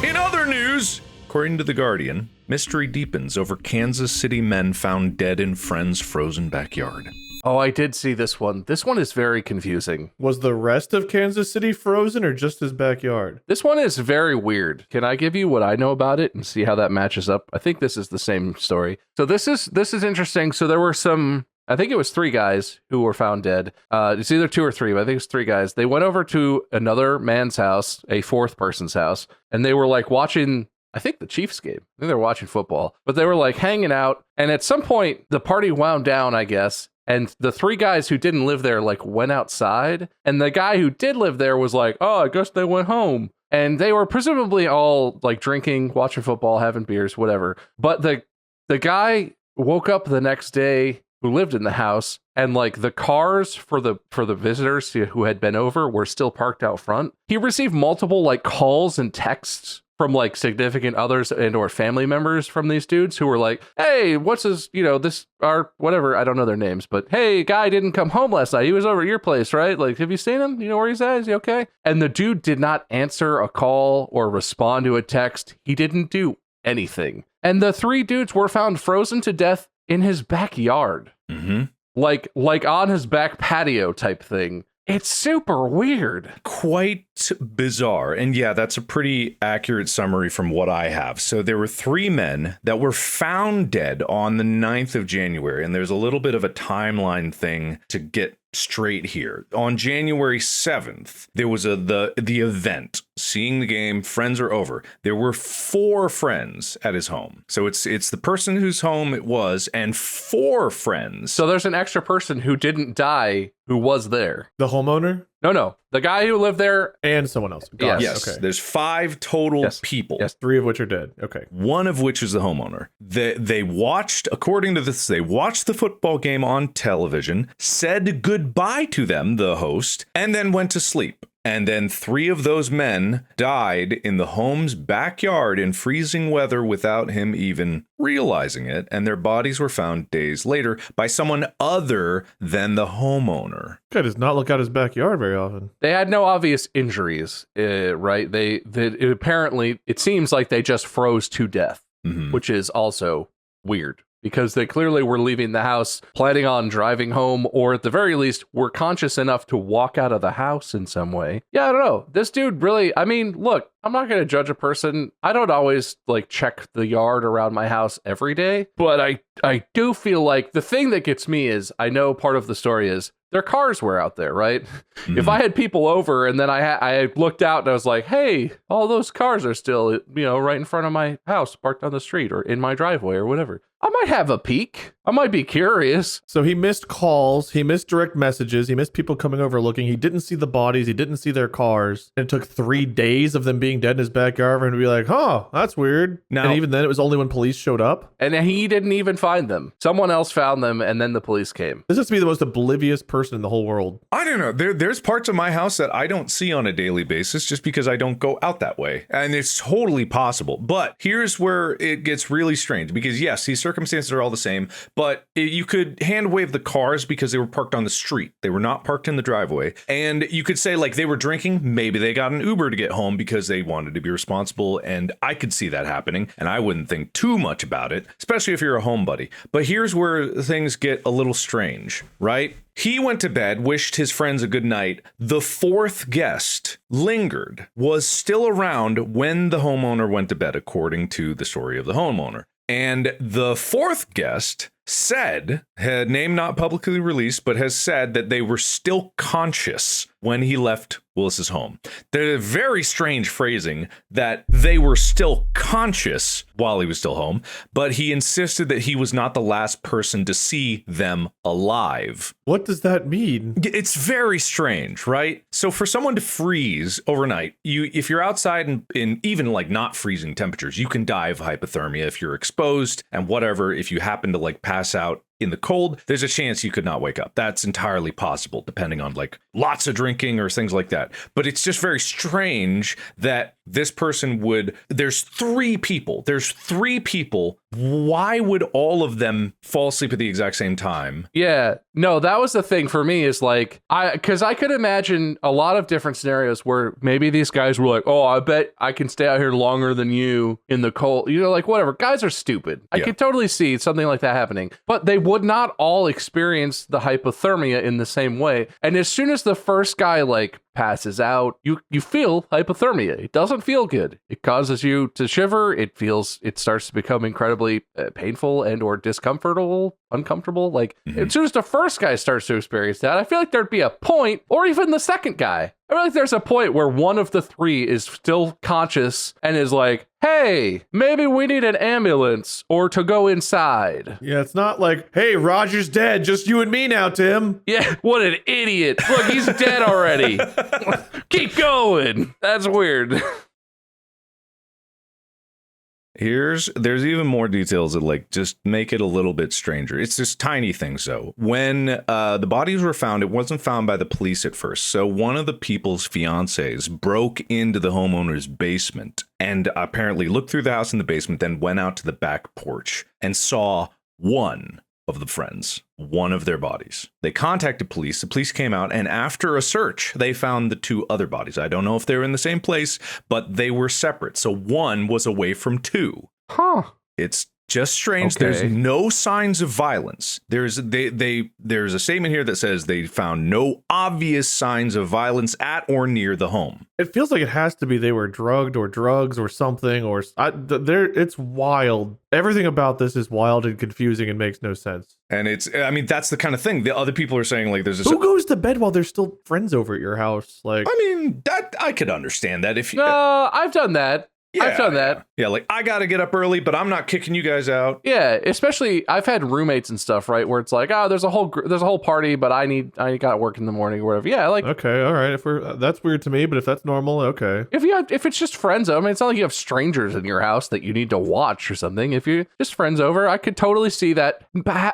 In other news, according to The Guardian, mystery deepens over Kansas City men found dead in friend's frozen backyard. Oh, I did see this one. This one is very confusing. Was the rest of Kansas City frozen or just his backyard? This one is very weird. Can I give you what I know about it and see how that matches up? I think this is the same story. So this is interesting. So there were I think it was 3 guys who were found dead. It's either 2 or 3, but I think it's 3 guys. They went over to another man's house, a 4th person's house, and they were like watching, I think, the Chiefs game. I think they were watching football, but they were like hanging out. And at some point, the party wound down, I guess. And the 3 guys who didn't live there like went outside. And the guy who did live there was like, oh, I guess they went home. And they were presumably all like drinking, watching football, having beers, whatever. But the guy woke up the next day who lived in the house, and like the cars for the visitors who had been over were still parked out front. He received multiple like calls and texts from like significant others and or family members from these dudes who were like, hey, what's his, this, our, whatever, I don't know their names, but hey, guy didn't come home last night. He was over at your place, right? Like, have you seen him? You know where he's at? Is he okay? And the dude did not answer a call or respond to a text. He didn't do anything. And the 3 dudes were found frozen to death in his backyard. Mm-hmm. Like on his back patio type thing. It's super weird. Quite bizarre. And yeah, that's a pretty accurate summary from what I have. So there were 3 men that were found dead on the 9th of January. And there's a little bit of a timeline thing to get straight here. On January 7th, there was the event, seeing the game, friends are over. There were 4 friends at his home. So it's the person whose home it was and 4 friends. So there's an extra person who didn't die who was there. The homeowner? No. The guy who lived there. And someone else. Yes. Okay. There's 5 total people. Yes, 3 of which are dead. Okay. One of which is the homeowner. They watched, according to this, they watched the football game on television, said goodbye to them, the host, and then went to sleep. And then 3 of those men died in the home's backyard in freezing weather without him even realizing it. And their bodies were found days later by someone other than the homeowner. Guy does not look out his backyard very often. They had no obvious injuries, right? Apparently, it seems like they just froze to death, which is also weird. Because they clearly were leaving the house, planning on driving home, or at the very least, were conscious enough to walk out of the house in some way. Yeah, I don't know. This dude really, look, I'm not going to judge a person. I don't always like check the yard around my house every day, but I do feel like the thing that gets me is, I know part of the story is their cars were out there, right? Mm-hmm. If I had people over and then I looked out and I was like, hey, all those cars are still, right in front of my house, parked on the street or in my driveway or whatever, I might have a peek. I might be curious. So he missed calls, he missed direct messages, he missed people coming over looking, he didn't see the bodies, he didn't see their cars. And it took 3 days of them being dead in his backyard for him to be like, that's weird. Now, and even then it was only when police showed up. And he didn't even find them. Someone else found them and then the police came. This has to be the most oblivious person in the whole world. I don't know. There's parts of my house that I don't see on a daily basis just because I don't go out that way. And it's totally possible. But here's where it gets really strange because yes, these circumstances are all the same, but you could hand wave the cars because they were parked on the street. They were not parked in the driveway. And you could say like they were drinking. Maybe they got an Uber to get home because they wanted to be responsible. And I could see that happening. And I wouldn't think too much about it, especially if you're a homebody. But here's where things get a little strange, right? He went to bed, wished his friends a good night. The 4th guest lingered, was still around when the homeowner went to bed, according to the story of the homeowner. And the 4th guest had name not publicly released, but has said that they were still conscious when he left Willis's home. They're very strange phrasing that they were still conscious while he was still home, but he insisted that he was not the last person to see them alive. What does that mean? It's very strange, right? So for someone to freeze overnight, if you're outside in even like not freezing temperatures, you can die of hypothermia if you're exposed and whatever. If you happen to like pass out in the cold, there's a chance you could not wake up. That's entirely possible, depending on like lots of drinking or things like that. But it's just very strange that this person would, there's three people. Why would all of them fall asleep at the exact same time? Yeah, no, that was the thing for me is like, because I could imagine a lot of different scenarios where maybe these guys were like, oh, I bet I can stay out here longer than you in the cold, like whatever. Guys are stupid. I could totally see something like that happening, but they would not all experience the hypothermia in the same way. And as soon as the first guy like passes out, you feel hypothermia. It doesn't feel good. It causes you to shiver. It starts to become incredibly painful and or uncomfortable. Like as soon as the first guy starts to experience that, I feel like there'd be a point, or even the second guy. I feel like there's a point where one of the three is still conscious and is like, hey, maybe we need an ambulance or to go inside. Yeah, it's not like, hey, Roger's dead. Just you and me now, Tim. Yeah, what an idiot. Look, he's dead already. Keep going. That's weird. There's even more details that like just make it a little bit stranger. It's just tiny things though. When the bodies were found, it wasn't found by the police at first. So one of the people's fiancés broke into the homeowner's basement and apparently looked through the house in the basement, then went out to the back porch and saw one of the friends, one of their bodies. They contacted police. The police came out, and after a search, they found the two other bodies. I don't know if they were in the same place, but they were separate. So one was away from two. Huh. It's just strange. Okay. There's no signs of violence. There's a statement here that says they found no obvious signs of violence at or near the home. It feels like it has to be they were drugged or drugs or something, or it's wild. Everything about this is wild and confusing and makes no sense. And that's the kind of thing. The other people are saying like there's who goes to bed while there's still friends over at your house? Like, I mean, that I could understand that if you. I've done that. I've done that. Yeah, like I got to get up early, but I'm not kicking you guys out. Yeah, especially I've had roommates and stuff, right? Where it's like, oh, there's a whole party, but I got to work in the morning or whatever. Yeah, like okay, all right. If that's weird to me, but if that's normal, okay. If it's just friends, I mean, it's not like you have strangers in your house that you need to watch or something. If you're just friends over, I could totally see that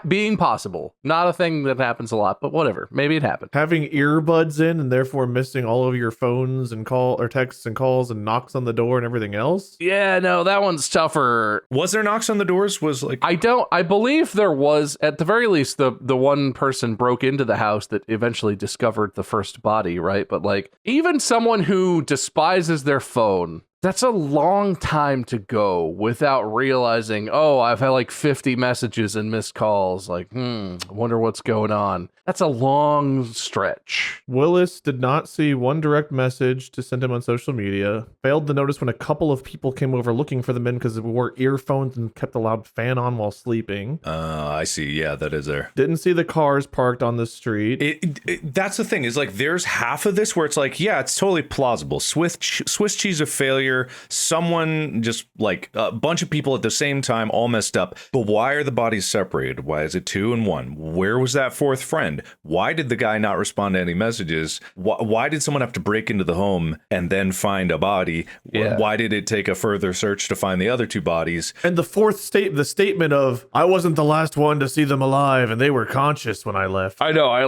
being possible. Not a thing that happens a lot, but whatever. Maybe it happened. Having earbuds in and therefore missing all of your phones and texts and calls and knocks on the door and everything else. Yeah, no, that one's tougher. Was there knocks on the doors? I believe there was, at the very least, the one person broke into the house that eventually discovered the first body, right? But like, even someone who despises their phone, that's a long time to go without realizing, oh, I've had like 50 messages and missed calls. Like, I wonder what's going on. That's a long stretch. Willis did not see one direct message to send him on social media. Failed to notice when a couple of people came over looking for the men because they wore earphones and kept the loud fan on while sleeping. I see. Yeah, that is there. Didn't see the cars parked on the street. That's the thing is like there's half of this where it's like, yeah, it's totally plausible. Swiss cheese of failure. Someone just like a bunch of people at the same time all messed up. But why are the bodies separated? Why is it 2 and 1? Where was that fourth friend? Why did the guy not respond to any messages? Why did someone have to break into the home and then find a body? Yeah. Why did it take a further search to find the other 2 bodies? And the fourth the statement of, I wasn't the last one to see them alive and they were conscious when I left. I know. I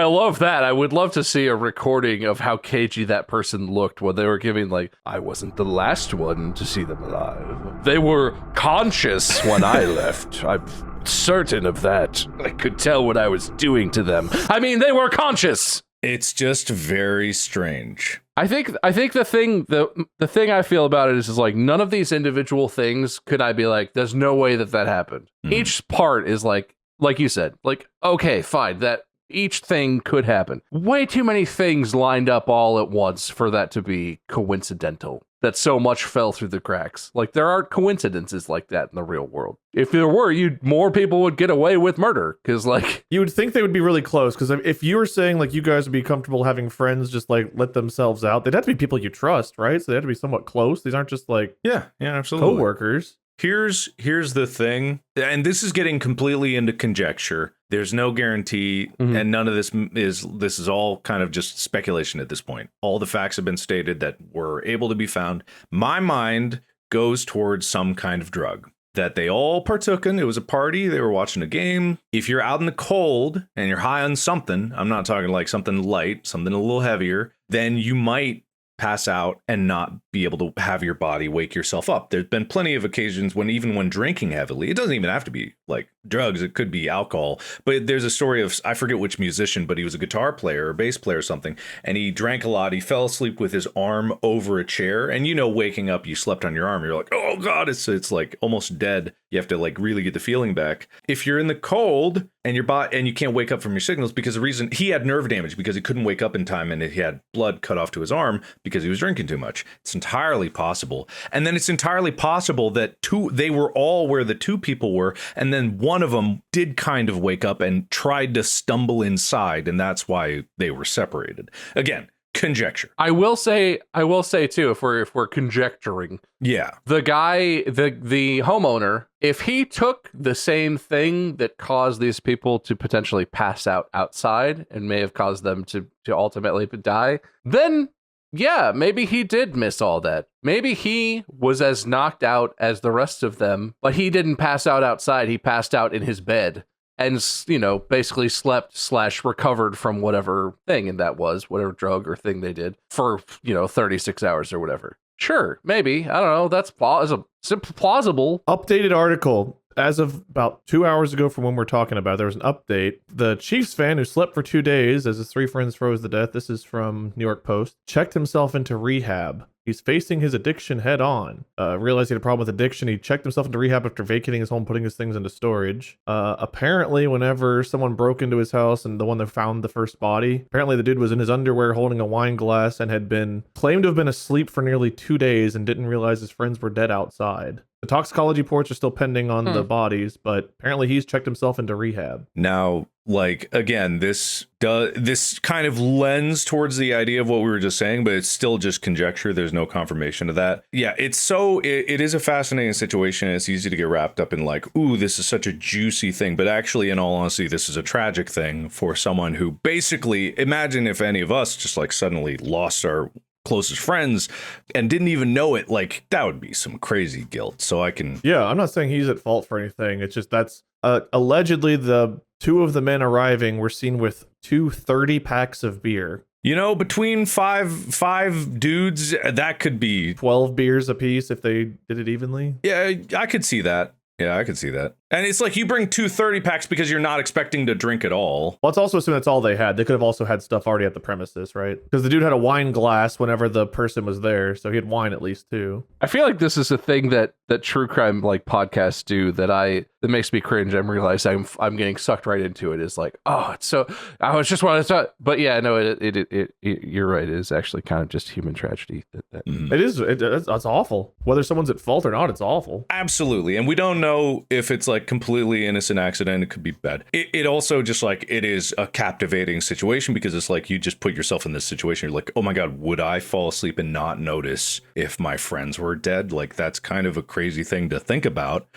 love that. I would love to see a recording of how cagey that person looked when they were giving like, I wasn't the last one to see them alive. They were conscious when I left. I'm certain of that. I could tell what I was doing to them. I mean, they were conscious. It's just very strange. I think the thing I feel about it is like none of these individual things could I be like, there's no way that happened. Mm-hmm. Each part is like you said, like, okay, fine, that each thing could happen. Way too many things lined up all at once for that to be coincidental. That so much fell through the cracks. Like there aren't coincidences like that in the real world. If there were, more people would get away with murder. Because like you would think they would be really close. Because if you were saying like you guys would be comfortable having friends just like let themselves out, they'd have to be people you trust, right? So they have to be somewhat close. These aren't just like yeah, absolutely coworkers. Here's the thing, and this is getting completely into conjecture. There's no guarantee, and none of this is all kind of just speculation at this point. All the facts have been stated that were able to be found. My mind goes towards some kind of drug that they all partook in. It was a party. They were watching a game. If you're out in the cold and you're high on something, I'm not talking like something light, something a little heavier, then you might pass out and not be able to have your body wake yourself up. There's been plenty of occasions when even when drinking heavily, it doesn't even have to be like drugs, it could be alcohol. But there's a story of, I forget which musician, but he was a guitar player or bass player or something, and he drank a lot. He fell asleep with his arm over a chair, and waking up, you slept on your arm, you're like, oh god, it's like almost dead. You have to like really get the feeling back. If you're in the cold and you can't wake up from your signals, because the reason he had nerve damage because he couldn't wake up in time, and he had blood cut off to his arm because he was drinking too much. It's entirely possible. And then it's entirely possible that they were all where the two people were, and then one of them did kind of wake up and tried to stumble inside, and that's why they were separated. Again, conjecture. I will say too, if we're conjecturing, yeah, the guy, the homeowner, if he took the same thing that caused these people to potentially pass out outside and may have caused them to ultimately die, then yeah, maybe he did miss all that. Maybe he was as knocked out as the rest of them, but he didn't pass out outside. He passed out in his bed and, basically slept / recovered from whatever thing, and that was whatever drug or thing they did for, 36 hours or whatever. Sure, maybe. I don't know. That's plausible. Updated article. As of about 2 hours ago from when we're talking about, there was an update. The Chiefs fan who slept for 2 days as his 3 friends froze to death, this is from New York Post, checked himself into rehab. He's facing his addiction head on. Realized he had a problem with addiction. He checked himself into rehab after vacating his home, putting his things into storage. Apparently, whenever someone broke into his house and the one that found the first body, apparently the dude was in his underwear holding a wine glass and had been claimed to have been asleep for nearly 2 days and didn't realize his friends were dead outside. The toxicology reports are still pending on the bodies, but apparently he's checked himself into rehab. Now, like, again, this kind of lends towards the idea of what we were just saying, but it's still just conjecture. There's no confirmation of that. Yeah, it is a fascinating situation. It's easy to get wrapped up in like, ooh, this is such a juicy thing. But actually, in all honesty, this is a tragic thing for someone who basically, imagine if any of us just like suddenly lost our closest friends and didn't even know it. Like, that would be some crazy guilt. So yeah, I'm not saying he's at fault for anything. It's just that's allegedly the 2 of the men arriving were seen with 2 30 packs of beer. Between five dudes, that could be 12 beers apiece if they did it evenly. Yeah, I could see that. Yeah, I could see that. And it's like you bring 2 30-packs because you're not expecting to drink at all. Well, let's also assume that's all they had. They could have also had stuff already at the premises, right? Because the dude had a wine glass whenever the person was there, so he had wine at least too. I feel like this is a thing that true crime like podcasts do that makes me cringe. I'm realizing I'm getting sucked right into it. Is like, oh, it's so I was just wanting to talk, but yeah, no, it you're right. It is actually kind of just human tragedy. It is. It's awful. Whether someone's at fault or not, it's awful. Absolutely, and we don't know if it's like completely innocent accident. It could be bad. It also just like it is a captivating situation because it's like you just put yourself in this situation. You're like, oh my god, would I fall asleep and not notice if my friends were dead? Like that's kind of a crazy thing to think about.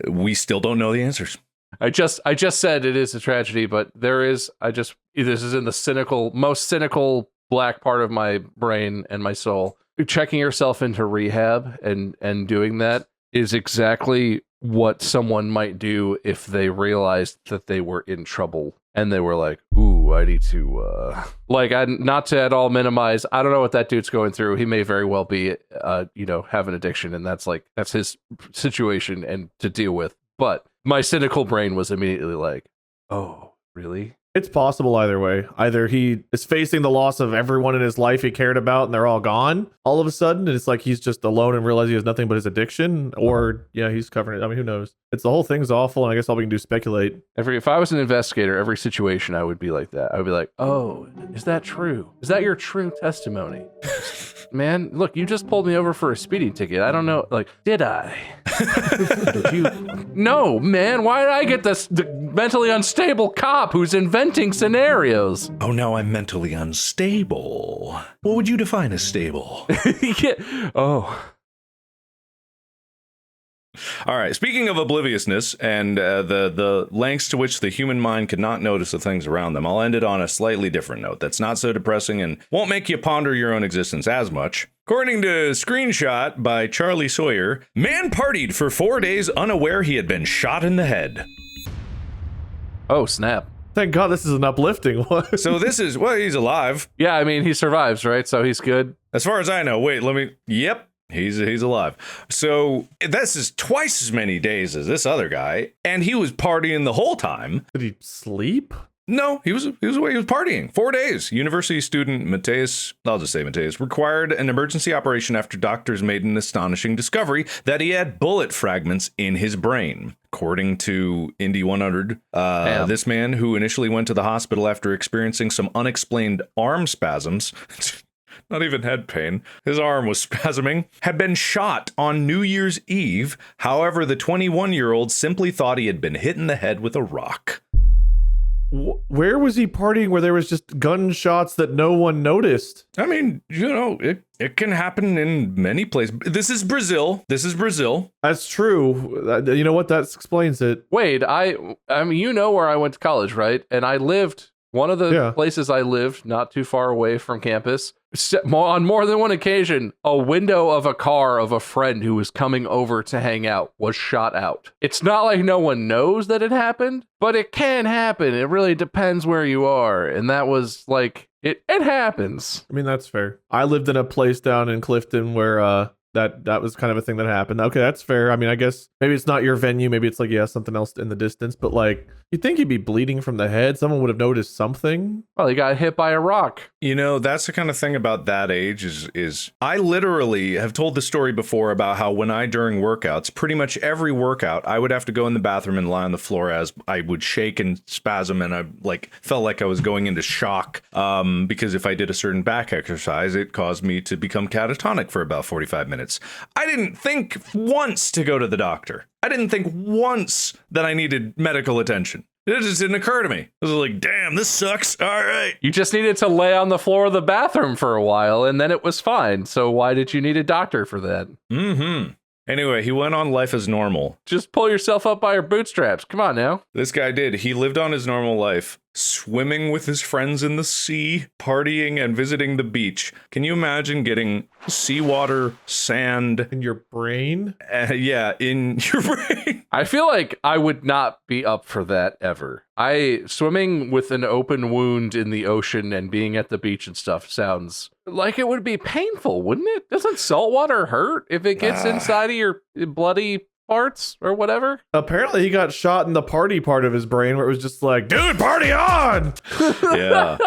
We still don't know the answers. I just said it is a tragedy, but this is in the most cynical black part of my brain and my soul. Checking yourself into rehab and doing that is exactly what someone might do if they realized that they were in trouble and they were like, ooh, I need to not to at all minimize. I don't know what that dude's going through. He may very well be have an addiction, and that's his situation and to deal with. But my cynical brain was immediately like, oh, really? It's possible either way. Either he is facing the loss of everyone in his life he cared about and they're all gone all of a sudden, and it's like he's just alone and realizes he has nothing but his addiction, or he's covering it. I mean, who knows? It's the whole thing's awful, and I guess all we can do is speculate. If I was an investigator, every situation I would be like that. I would be like, oh, is that true? Is that your true testimony? Man, look, you just pulled me over for a speeding ticket. I don't know. Like, did I? Did you? No, man. Why did I get the mentally unstable cop who's inventing scenarios? Oh, now I'm mentally unstable. What would you define as stable? Yeah. Oh. All right. Speaking of obliviousness and the lengths to which the human mind could not notice the things around them, I'll end it on a slightly different note that's not so depressing and won't make you ponder your own existence as much. According to Screenshot by Charlie Sawyer, man partied for 4 days unaware he had been shot in the head. Oh, snap. Thank God this is an uplifting one. So this is, well, he's alive. Yeah, I mean, he survives, right? So he's good. As far as I know. Wait, yep. He's alive. So this is twice as many days as this other guy, and he was partying the whole time. Did he sleep? No, he was away. He was partying 4 days. University student Mateus, I'll just say Mateus, required an emergency operation after doctors made an astonishing discovery that he had bullet fragments in his brain. According to Indy 100, this man, who initially went to the hospital after experiencing some unexplained arm spasms, not even head pain, his arm was spasming, had been shot on New Year's Eve. However, the 21-year-old simply thought he had been hit in the head with a rock. Where was he partying where there was just gunshots that no one noticed? I mean, it can happen in many places. This is Brazil. That's true. You know what? That explains it. Wade, I mean, you know where I went to college, right? And I lived, one of the places I lived, not too far away from campus, on more than one occasion, a window of a car of a friend who was coming over to hang out was shot out. It's not like no one knows that it happened, but it can happen. It really depends where you are. And that was like, it happens. I mean, that's fair. I lived in a place down in Clifton where that was kind of a thing that happened. Okay, that's fair. I mean, I guess maybe it's not your venue. Maybe it's like, something else in the distance. But like, you'd think he'd be bleeding from the head. Someone would have noticed something. Well, he got hit by a rock. That's the kind of thing about that age is I literally have told the story before about how when during workouts, pretty much every workout, I would have to go in the bathroom and lie on the floor as I would shake and spasm, and I felt like I was going into shock because if I did a certain back exercise, it caused me to become catatonic for about 45 minutes. I didn't think once to go to the doctor. I didn't think once that I needed medical attention. It just didn't occur to me. I was like, damn, this sucks. All right. You just needed to lay on the floor of the bathroom for a while, and then it was fine. So why did you need a doctor for that? Mm-hmm. Anyway, he went on life as normal. Just pull yourself up by your bootstraps. Come on now. This guy did. He lived on his normal life, swimming with his friends in the sea, partying and visiting the beach. Can you imagine getting seawater, sand in your brain? Yeah, in your brain. I feel like I would not be up for that ever. Swimming with an open wound in the ocean and being at the beach and stuff sounds like it would be painful, wouldn't it? Doesn't salt water hurt if it gets inside of your bloody parts or whatever? Apparently he got shot in the party part of his brain where it was just like, dude, party on! Yeah.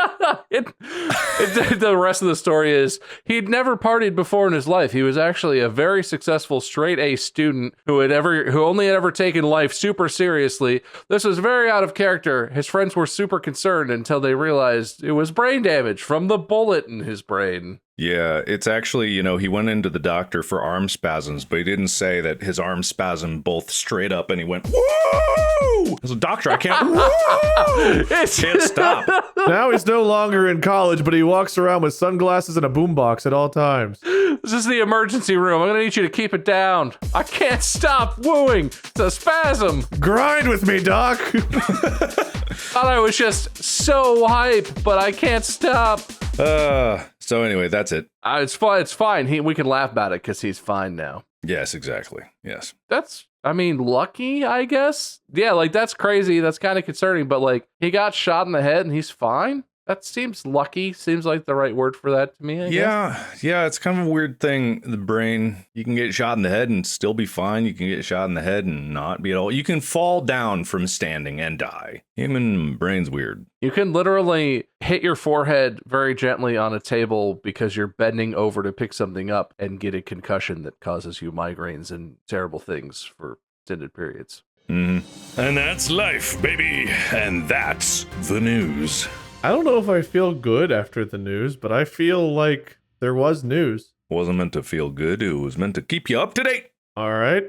The rest of the story is he'd never partied before in his life. He was actually a very successful straight A student who only had ever taken life super seriously. This was very out of character. His friends were super concerned until they realized it was brain damage from the bullet in his brain. Yeah, it's actually, he went into the doctor for arm spasms, but he didn't say that his arm spasmed both straight up and he went, woo! As a doctor, I can't, woo! Can't stop. Now he's no longer in college, but he walks around with sunglasses and a boombox at all times. This is the emergency room. I'm going to need you to keep it down. I can't stop wooing. It's a spasm. Grind with me, doc. Thought I was just so hype, but I can't stop. So anyway, that's it. It's fine. It's fine. We can laugh about it because he's fine now. Yes, exactly. Yes. That's, lucky, I guess. Yeah, that's crazy. That's kind of concerning, but he got shot in the head and he's fine. That seems lucky. Seems like the right word for that to me, I guess. Yeah, it's kind of a weird thing. The brain, you can get shot in the head and still be fine. You can get shot in the head and not be at all. You can fall down from standing and die. Human brain's weird. You can literally hit your forehead very gently on a table because you're bending over to pick something up and get a concussion that causes you migraines and terrible things for extended periods. Mm-hmm. And that's life, baby. And that's the news. I don't know if I feel good after the news, but I feel like there was news. Wasn't meant to feel good. It was meant to keep you up to date. All right.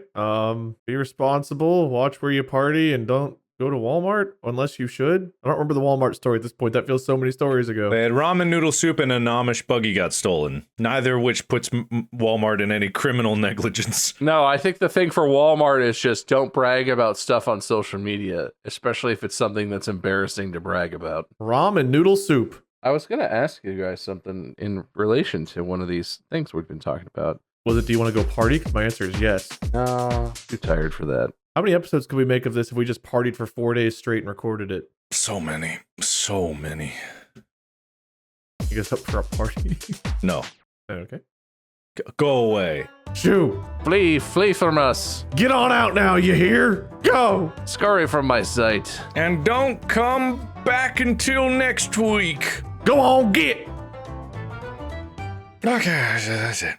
Be responsible, watch where you party, and don't go to Walmart unless you should. I don't remember the Walmart story at this point. That feels so many stories ago. They had ramen noodle soup and an Amish buggy got stolen. Neither of which puts Walmart in any criminal negligence. No, I think the thing for Walmart is just don't brag about stuff on social media, especially if it's something that's embarrassing to brag about. Ramen noodle soup. I was going to ask you guys something in relation to one of these things we've been talking about. Was it, do you want to go party? Because my answer is yes. No, too tired for that. How many episodes could we make of this if we just partied for 4 days straight and recorded it? So many. You guys up for a party? No. Okay. Go away. Shoo! Flee from us. Get on out now, you hear? Go! Scurry from my sight. And don't come back until next week. Go on, get! Okay, so that's it.